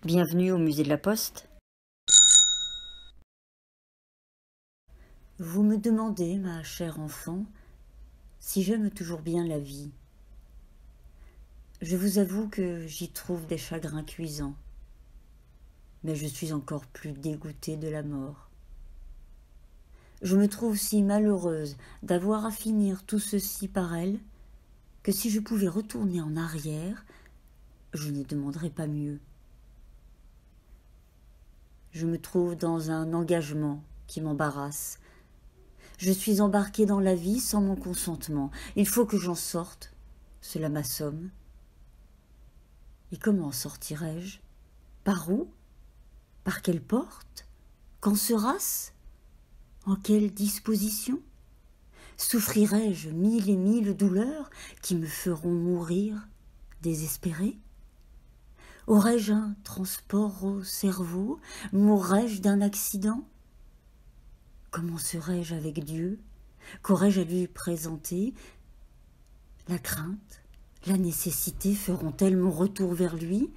Bienvenue au musée de la Poste. Vous me demandez, ma chère enfant, si j'aime toujours bien la vie. Je vous avoue que j'y trouve des chagrins cuisants, mais je suis encore plus dégoûtée de la mort. Je me trouve si malheureuse d'avoir à finir tout ceci par elle, que si je pouvais retourner en arrière, je ne demanderais pas mieux. Je me trouve dans un engagement qui m'embarrasse. Je suis embarquée dans la vie sans mon consentement. Il faut que j'en sorte. Cela m'assomme. Et comment sortirai-je? Par où? Par quelle porte? Quand sera-ce? En quelle disposition? Souffrirai-je mille et mille douleurs qui me feront mourir désespérée? Aurais-je un transport au cerveau? Mourrais-je d'un accident? Comment serais-je avec Dieu? Qu'aurais-je à lui présenter? La crainte, la nécessité feront-elles mon retour vers lui?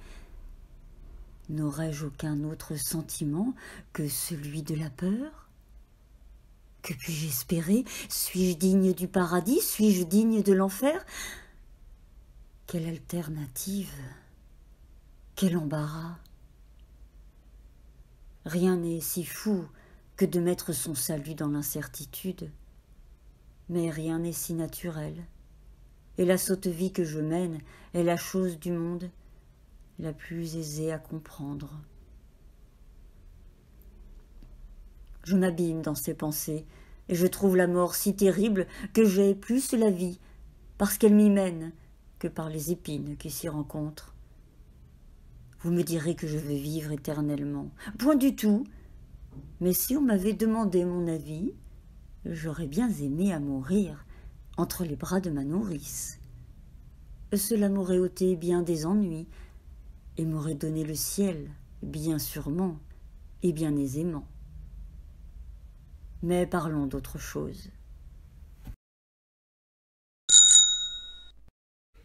N'aurais-je aucun autre sentiment que celui de la peur? Que puis-je espérer? Suis-je digne du paradis? Suis-je digne de l'enfer? Quelle alternative? Quel embarras! Rien n'est si fou que de mettre son salut dans l'incertitude, mais rien n'est si naturel. Et la sotte vie que je mène est la chose du monde la plus aisée à comprendre. Je m'abîme dans ces pensées, et je trouve la mort si terrible que j'ai plus la vie, parce qu'elle m'y mène, que par les épines qui s'y rencontrent. Vous me direz que je veux vivre éternellement. Point du tout. Mais si on m'avait demandé mon avis, j'aurais bien aimé à mourir entre les bras de ma nourrice. Cela m'aurait ôté bien des ennuis, et m'aurait donné le ciel, bien sûrement, et bien aisément. Mais parlons d'autre chose.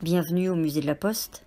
Bienvenue au musée de la Poste.